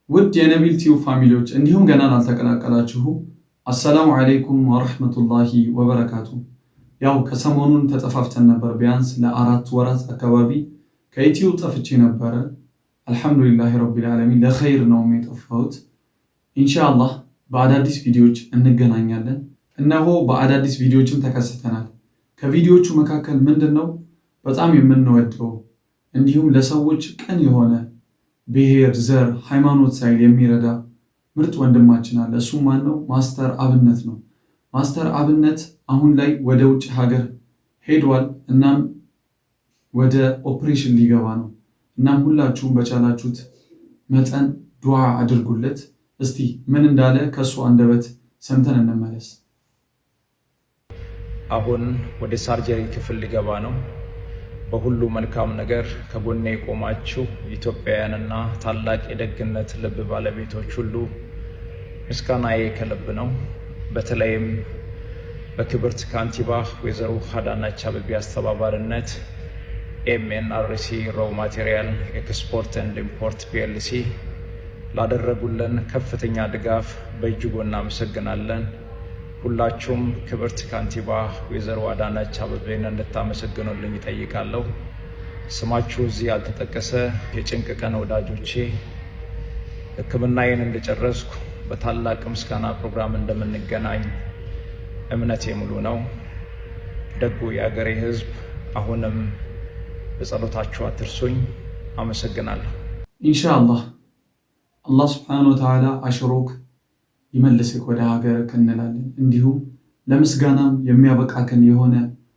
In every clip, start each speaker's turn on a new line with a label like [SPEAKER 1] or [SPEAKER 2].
[SPEAKER 1] ውድ የነቢል ቲዩብ ፋሚሊዎች እንዲሁም ገና ላልተቀላቀላችሁ አሰላሙ አለይኩም ወራህመቱላሂ ወበረካቱ። ያው ከሰሞኑን ተጠፋፍተን ነበር። ቢያንስ ለ4 ወራት አካባቢ ከዩቲዩብ ጠፍቼ ነበረ። አልሐምዱሊላህ ረቢል ዓለሚን ለኸይር ነው የጠፋሁት። ኢንሻአላህ በአዳዲስ ቪዲዮዎች እንገናኛለን። እነሆ በአዳዲስ ቪዲዮዎችም ተከስተናል። ከቪዲዮዎቹ መካከል ምንድነው በጣም የምንወደው እንዲሁም ለሰዎች ቅን የሆነ ብሔር፣ ዘር፣ ሃይማኖት ሳይል የሚረዳ ምርጥ ወንድማችን አለ። እሱ ማን ነው? ማስተር አብነት ነው። ማስተር አብነት አሁን ላይ ወደ ውጭ ሀገር ሄዷል። እናም ወደ ኦፕሬሽን ሊገባ ነው። እናም ሁላችሁም በቻላችሁት መጠን ዱዓ አድርጉለት። እስቲ ምን እንዳለ ከእሱ አንደበት ሰምተን እንመለስ።
[SPEAKER 2] አሁን ወደ ሳርጀሪ ክፍል ሊገባ ነው። በሁሉ መልካም ነገር ከጎኔ የቆማችሁ ኢትዮጵያውያንና ታላቅ የደግነት ልብ ባለቤቶች ሁሉ ምስጋናዬ ከልብ ነው። በተለይም በክብርት ካንቲባ ወይዘሮ አዳነች አቤቤ አስተባባሪነት ኤምኤንአርሲ ሮው ማቴሪያል ኤክስፖርት ኤንድ ኢምፖርት ፒኤልሲ ላደረጉልን ከፍተኛ ድጋፍ በእጅጉ እናመሰግናለን። ሁላችሁም ክብርት ካንቲባ ወይዘሮ አዳነች አቤቤን እንድታመሰግኑልኝ ይጠይቃለሁ። ስማችሁ እዚህ ያልተጠቀሰ የጭንቅ ቀን ወዳጆቼ ሕክምናዬን እንደጨረስኩ በታላቅ ምስጋና ፕሮግራም እንደምንገናኝ እምነቴ ሙሉ ነው። ደጉ የአገሬ ሕዝብ አሁንም በጸሎታችሁ አትርሱኝ። አመሰግናለሁ።
[SPEAKER 1] ኢንሻአላህ አላህ ሱብሓነሁ ወተዓላ አሽሮክ ይመልስክ ወደ ሀገርክ እንላለን። እንዲሁም ለምስጋናም የሚያበቃክን የሆነ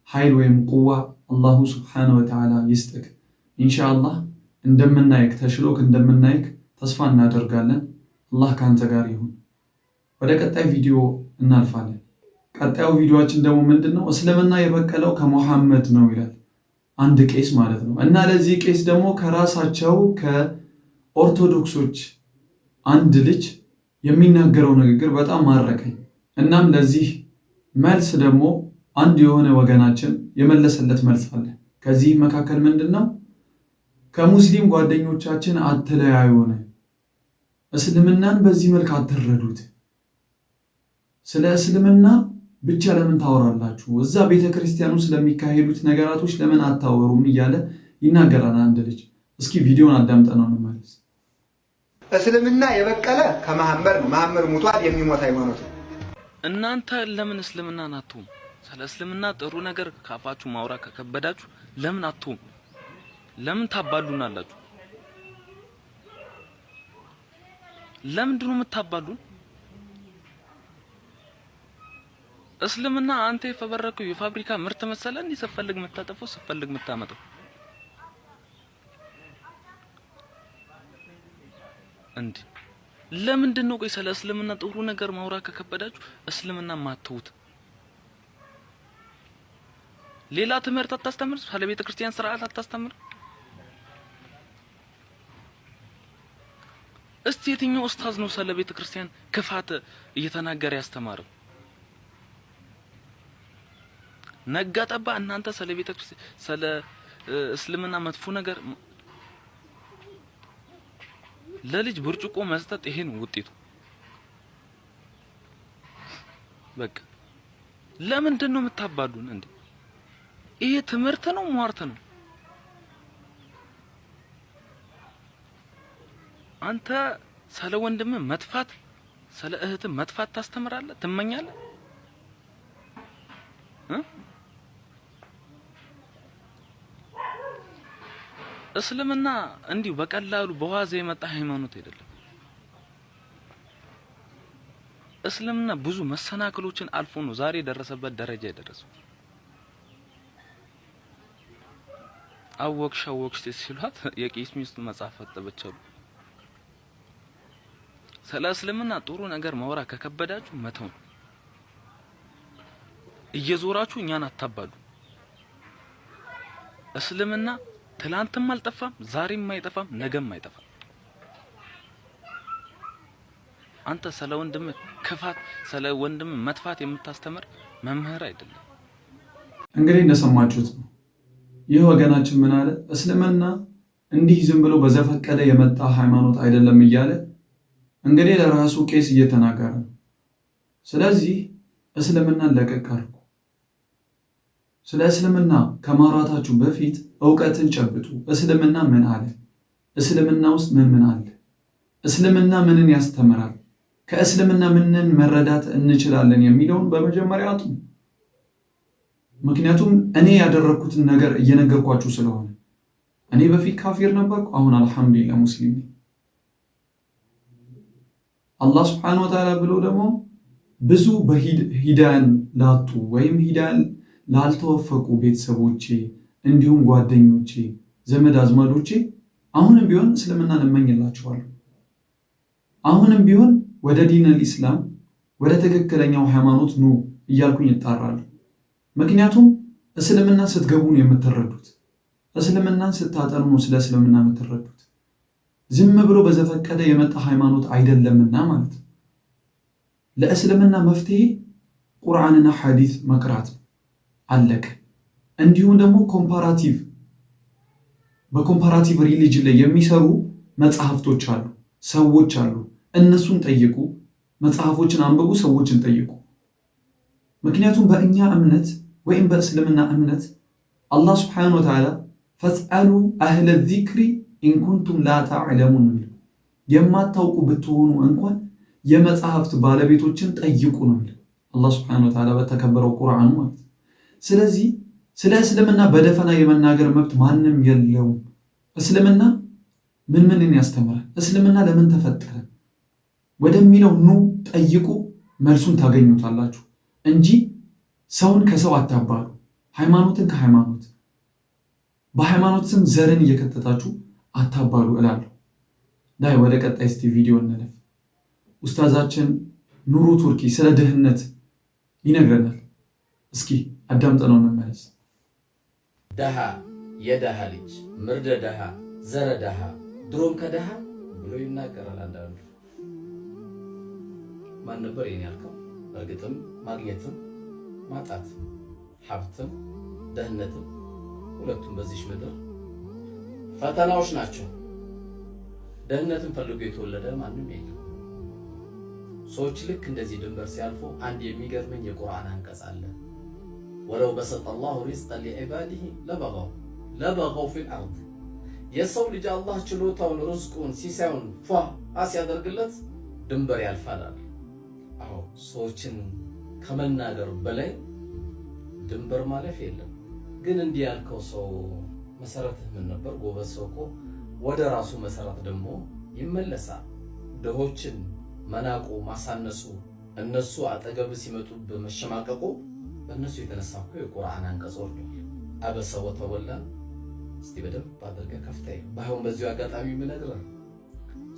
[SPEAKER 1] ኃይል ወይም ቁዋ አላሁ ሱብሓነሁ ወተዓላ ይስጥክ። ኢንሻአላህ እንደምናይክ ተሽሎክ እንደምናይክ ተስፋ እናደርጋለን። አላህ ካንተ ጋር ይሁን። ወደ ቀጣይ ቪዲዮ እናልፋለን። ቀጣዩ ቪዲዮአችን ደግሞ ምንድነው? እስልምና የበቀለው ከሙሐመድ ነው ይላል አንድ ቄስ ማለት ነው። እና ለዚህ ቄስ ደግሞ ከራሳቸው ከኦርቶዶክሶች አንድ ልጅ የሚናገረው ንግግር በጣም ማረከኝ። እናም ለዚህ መልስ ደግሞ አንድ የሆነ ወገናችን የመለሰለት መልስ አለ። ከዚህ መካከል ምንድነው? ከሙስሊም ጓደኞቻችን አትለያዩን፣ እስልምናን በዚህ መልክ አትረዱት፣ ስለ እስልምና ብቻ ለምን ታወራላችሁ? እዛ ቤተክርስቲያኑ ስለሚካሄዱት ነገራቶች ለምን አታወሩም? እያለ ይናገራል አንድ ልጅ። እስኪ ቪዲዮን አዳምጠነው እንመለስ።
[SPEAKER 3] እስልምና የበቀለ ከመሐመድ ነው። መሐመድ ሙቷል፣ የሚሞት ሃይማኖት ነው።
[SPEAKER 4] እናንተ ለምን እስልምናን አትሁም? ስለ እስልምና ጥሩ ነገር ካፋችሁ ማውራት ከከበዳችሁ ለምን አትሁም? ለምን ታባሉናላችሁ? ለምንድን ነው የምታባሉን? እስልምና አንተ የፈበረከው የፋብሪካ ምርት መሰለ እንዴ? ስትፈልግ የምታጠፈው ስትፈልግ የምታመጣው እንዴ? ለምንድን ነው ቆይ ስለ እስልምና ጥሩ ነገር ማውራት ከከበዳችሁ እስልምና ማተውት? ሌላ ትምህርት አታስተምር? ስለ ቤተ ክርስቲያን ስርዓት አታስተምር? እስቲ የትኛው ኡስታዝ ነው ስለ ቤተ ክርስቲያን ክፋት እየተናገረ ያስተማረው? ነጋ ጠባ እናንተ ስለ ቤተ ክርስቲያን ስለ እስልምና መጥፎ ነገር ለልጅ ብርጭቆ መስጠት ይሄን ውጤቱ በቃ። ለምንድን ነው የምታባሉን እንዴ? ይሄ ትምህርት ነው ሟርት ነው? አንተ ስለ ወንድም መጥፋት ስለ እህት መጥፋት ታስተምራለህ፣ ትመኛለህ? እስልምና እንዲሁ በቀላሉ በዋዛ የመጣ ሃይማኖት አይደለም። እስልምና ብዙ መሰናክሎችን አልፎ ነው ዛሬ የደረሰበት ደረጃ የደረሰው። አወቅሽ ሲሏት የቄስ ሚስቱ መጽሐፍ አጠበቻሉ። ስለ እስልምና ጥሩ ነገር ማውራት ከከበዳችሁ መተው ነው። እየዞራችሁ እኛን አታባሉ። እስልምና ትላንትም አልጠፋም፣ ዛሬም አይጠፋም፣ ነገም አይጠፋም። አንተ ስለ ወንድም ክፋት ስለ ወንድም መጥፋት የምታስተምር መምህር አይደለም።
[SPEAKER 1] እንግዲህ እንደሰማችሁት ነው። ይህ ወገናችን ምን አለ? እስልምና እንዲህ ዝም ብሎ በዘፈቀደ የመጣ ሃይማኖት አይደለም እያለ እንግዲህ ለራሱ ቄስ እየተናገረ ነው። ስለዚህ እስልምናን ለቀቅ አድርጉ። ስለ እስልምና ከማውራታችሁ በፊት እውቀትን ጨብጡ። እስልምና ምን አለ? እስልምና ውስጥ ምን አለ? እስልምና ምንን ያስተምራል? ከእስልምና ምንን መረዳት እንችላለን የሚለውን በመጀመሪያ አጥኑ። ምክንያቱም እኔ ያደረግኩትን ነገር እየነገርኳችሁ ስለሆነ እኔ በፊት ካፊር ነበርኩ፣ አሁን አልሐምዱሊላህ ሙስሊም ነኝ። አላህ ሱብሓነሁ ወተዓላ ብሎ ደግሞ ብዙ በሂዳያን ላጡ ወይም ሂዳያን ላልተወፈቁ ቤተሰቦቼ እንዲሁም ጓደኞቼ፣ ዘመድ አዝማዶቼ አሁንም ቢሆን እስልምናን እመኝላችኋለሁ። አሁንም ቢሆን ወደ ዲነል ኢስላም ወደ ትክክለኛው ሃይማኖት ኑ እያልኩኝ እጣራለሁ። ምክንያቱም እስልምናን ስትገቡ ነው የምትረዱት። እስልምናን ስታጠኑ ነው ስለ እስልምና የምትረዱት። ዝም ብሎ በዘፈቀደ የመጣ ሃይማኖት አይደለምና ማለት ነው። ለእስልምና መፍትሄ ቁርአንና ሐዲስ መቅራት አለቀ። እንዲሁም ደግሞ በኮምፓራቲቭ ሪሊጅን ላይ የሚሰሩ መጽሐፍቶች አሉ፣ ሰዎች አሉ። እነሱን ጠይቁ፣ መጽሐፎችን አንብቡ፣ ሰዎችን ጠይቁ። ምክንያቱም በእኛ እምነት ወይም በእስልምና እምነት አላህ ሱብሓነሁ ወተዓላ ፈስአሉ አህለ ዚክሪ ኢንኩንቱም ላ ተዕለሙን ነው። የማታውቁ ብትሆኑ እንኳን የመጽሐፍት ባለቤቶችን ጠይቁ ነው አላህ ሱብሓነሁ ወተዓላ በተከበረው ቁርአኑ ማለት። ስለዚህ ስለ እስልምና በደፈና የመናገር መብት ማንም የለውም። እስልምና ምንን ያስተምራል? እስልምና ለምን ተፈጠረ ወደሚለው ኑ ጠይቁ፣ መልሱን ታገኙታላችሁ እንጂ ሰውን ከሰው አታባሉ፣ ሃይማኖትን ከሃይማኖት በሃይማኖት ስም ዘርን እየከተታችሁ አታባሉ እላለሁ። ዳይ ወደ ቀጣይ እስቲ ቪዲዮ እንለፍ። ኡስታዛችን ኑሩ ቱርኪ ስለ ድህነት ይነግረናል። እስኪ አዳምጠነው እንመለስ።
[SPEAKER 5] ደሃ፣ የደሃ ልጅ፣ ምርደ ደሃ፣ ዘረ ደሃ፣ ድሮም ከደሃ ብሎ ይናገራል። አንዳንዱ ማን ነበር ይሄን ያልከው? እርግጥም ማግኘትም ማጣት፣ ሀብትም ደህነትም ሁለቱም በዚህ ምድር ፈተናዎች ናቸው። ደህነትን ፈልጎ የተወለደ ማንም የለም። ሰዎች ልክ እንደዚህ ድንበር ሲያልፉ አንድ የሚገርመኝ የቁርአን አንቀጽ አለ። ወለው በሰጠ አላሁ ሪዝቀን ሊዒባዲሂ ለበገው ፊል አርድ። የሰው ልጅ አላህ ችሎታውን ርዝቁን ሲሳዩን ሲያደርግለት ድንበር ያልፋል። አዎ ሰዎችን ከመናገር በላይ ድንበር ማለፍ የለም። ግን እንዲህ ያልከው ሰው መሰረትህ ምን ነበር? ጎበዝ ሰው እኮ ወደ ራሱ መሰረት ደግሞ ይመለሳል። ድሆችን መናቁ ማሳነሱ፣ እነሱ አጠገብ ሲመጡ በመሸማቀቁ በእነሱ የተነሳ እኮ የቁርአን አንቀጾች ነው። አበሰ ወተወላ እስቲ በደንብ አድርገህ ከፍተህ ባይሆን በዚሁ አጋጣሚ የምነግርህ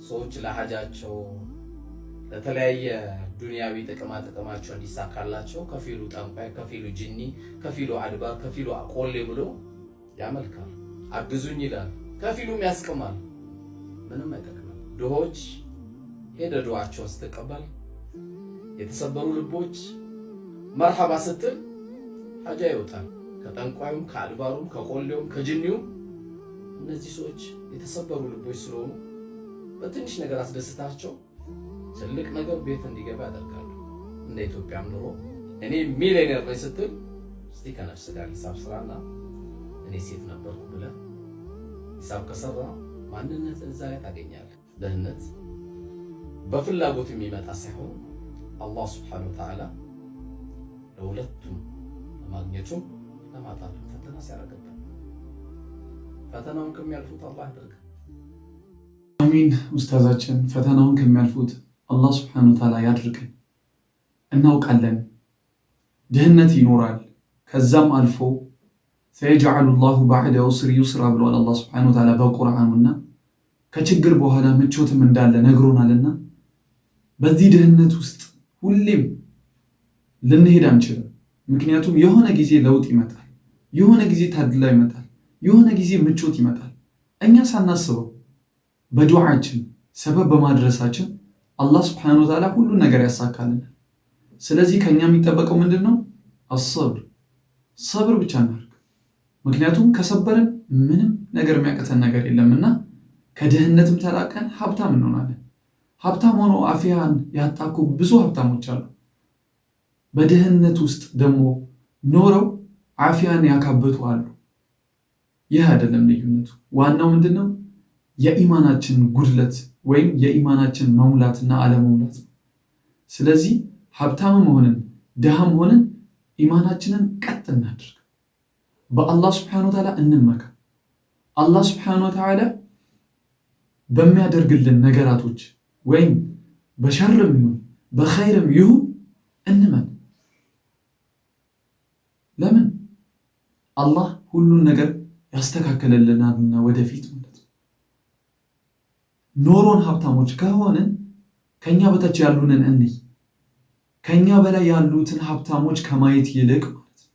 [SPEAKER 5] ሰዎች ለሐጃቸው ለተለያየ ዱንያዊ ጥቅማቸው እንዲሳካላቸው ከፊሉ ጠንቋይ፣ ከፊሉ ጅኒ፣ ከፊሉ አድባር፣ ከፊሉ ቆሌ ብሎ ያመልካል። አግዙኝ ይላል፣ ከፊሉም ያስቅማል። ምንም አይጠቅምም። ድሆች ሄደ ዱዓቸውን ስትቀበል የተሰበሩ ልቦች መርሐባ ስትል ሐጃ ይወጣል። ከጠንቋዩም ከአድባሩም ከቆሌውም ከጅኒውም እነዚህ ሰዎች የተሰበሩ ልቦች ስለሆኑ በትንሽ ነገር አስደስታቸው ትልቅ ነገር ቤት እንዲገባ ያደርጋሉ። እንደ ኢትዮጵያም ኑሮ እኔ ሚሊዮነር ነኝ ስትል እስቲ ከነፍስ ጋር ሂሳብ ስራና እኔ ሴት ነበርኩ ብለህ ሂሳብ ከሰራ ማንነትን እዛ ላይ ታገኛለህ። ደህንነት በፍላጎት የሚመጣ ሳይሆን አላህ ሱብሓነሁ ወተዓላ ለሁለቱም ለማግኘቱም ለማጣቱም ፈተና ሲያደርግበት ፈተናውን ከሚያልፉት አላህ ያድርግ።
[SPEAKER 1] አሚን። ኡስታዛችን ፈተናውን ከሚያልፉት አላህ ሱብሓነሁ ወተዓላ ያድርገን። እናውቃለን ድህነት ይኖራል፣ ከዛም አልፎ ሰየጅዐሉ ላሁ በዕደ ዑስሪ ዩስራ ብሏል አላህ ሱብሓነሁ ወተዓላ በቁርአኑና ከችግር በኋላ ምቾትም እንዳለ ነግሮናልና በዚህ ድህነት ውስጥ ሁሌም ልንሄድ አንችልም። ምክንያቱም የሆነ ጊዜ ለውጥ ይመጣል፣ የሆነ ጊዜ ታድላ ይመጣል፣ የሆነ ጊዜ ምቾት ይመጣል። እኛ ሳናስበው በዱዓችን ሰበብ በማድረሳችን አላህ ሱብሓነሁ ወተዓላ ሁሉን ነገር ያሳካልናል። ስለዚህ ከኛ የሚጠበቀው ምንድነው? ሰብር ብቻ እናድርግ። ምክንያቱም ከሰበርን ምንም ነገር የሚያቀተን ነገር የለምና ከድህነትም ተላቀን ሀብታም እንሆናለን። ሀብታም ሆኖ አፊያን ያጣኩ ብዙ ሀብታሞች አሉ። በድህነት ውስጥ ደግሞ ኖረው አፊያን ያካበቱ አሉ። ይህ አይደለም ልዩነቱ። ዋናው ምንድነው? የኢማናችን ጉድለት ወይም የኢማናችን መሙላትና አለመሙላት ነው። ስለዚህ ሀብታምም ሆነን ድሃም ሆነን ኢማናችንን ቀጥ እናድርግ። በአላህ ስብሐነሁ ወተዓላ እንመካ። አላህ ስብሐነሁ ወተዓላ በሚያደርግልን ነገራቶች ወይም በሸርም ይሁን በኸይርም ይሁን እንመን። ለምን? አላህ ሁሉን ነገር ያስተካክልልናልና ወደፊት ማለት ነው። ኖሮን ሀብታሞች ከሆንን ከኛ በታች ያሉንን እንይ። ከኛ በላይ ያሉትን ሀብታሞች ከማየት ይልቅ ማለት ነው።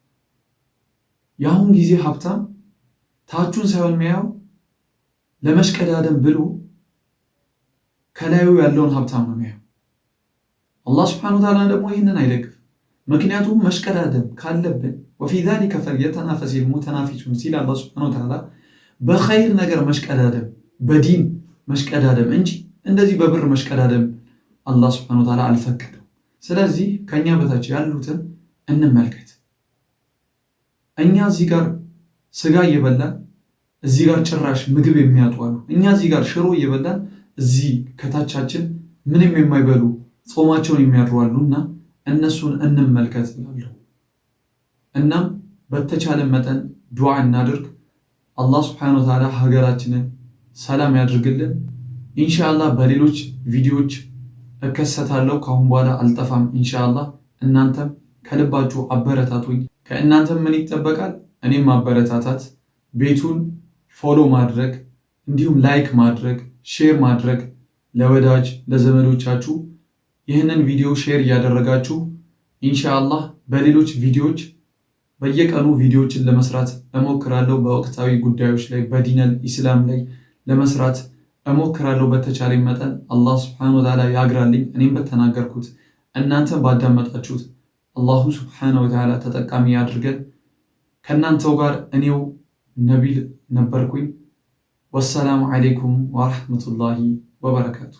[SPEAKER 1] የአሁን ጊዜ ሀብታም ታቹን ሳይሆን የሚያየው ለመሽቀዳደም ብሎ ከላዩ ያለውን ሀብታም ነው የሚያየው። አላህ ስብሐነሁ ወተዓላ ደግሞ ይህንን አይደግፍም። ምክንያቱም መሽቀዳደም ካለብን ወፊ ዛሊከ ፈልየተናፈሲል ሙተናፊሱን ሲል አላህ ስብሐነሁ ወተዓላ በኸይር ነገር መሽቀዳደም፣ በዲን መሽቀዳደም እንጂ እንደዚህ በብር መሽቀዳደም አላህ ስብሐነሁ ወተዓላ አልፈቀደም። ስለዚህ ከኛ በታች ያሉትን እንመልከት። እኛ እዚህ ጋር ስጋ እየበላን እዚህ ጋር ጭራሽ ምግብ የሚያጡ አሉ። እኛ እዚህ ጋር ሽሮ እየበላን እዚህ ከታቻችን ምንም የማይበሉ ጾማቸውን የሚያድሩ አሉና እነሱን እንመልከት እላለሁ። እናም በተቻለ መጠን ዱዓ እናድርግ። አላህ ስብሐነሁ ወተዓላ ሀገራችንን ሰላም ያድርግልን። ኢንሻአላህ በሌሎች ቪዲዮዎች እከሰታለሁ። ካሁን በኋላ አልጠፋም ኢንሻአላህ። እናንተም ከልባችሁ አበረታቱኝ። ከእናንተም ምን ይጠበቃል? እኔም ማበረታታት፣ ቤቱን ፎሎ ማድረግ፣ እንዲሁም ላይክ ማድረግ፣ ሼር ማድረግ ለወዳጅ ለዘመዶቻችሁ ይህንን ቪዲዮ ሼር እያደረጋችሁ ኢንሻአላህ በሌሎች ቪዲዮዎች በየቀኑ ቪዲዮዎችን ለመስራት እሞክራለሁ። በወቅታዊ ጉዳዮች ላይ በዲነል ኢስላም ላይ ለመስራት እሞክራለሁ በተቻለኝ መጠን። አላህ ስብሐነሁ ወተዓላ ያግራልኝ። እኔም በተናገርኩት እናንተም ባዳመጣችሁት አላሁ ስብሐነሁ ወተዓላ ተጠቃሚ ያድርገን። ከእናንተው ጋር እኔው ነቢል ነበርኩኝ። ወሰላሙ ዓለይኩም ወረሕመቱላሂ ወበረካቱ።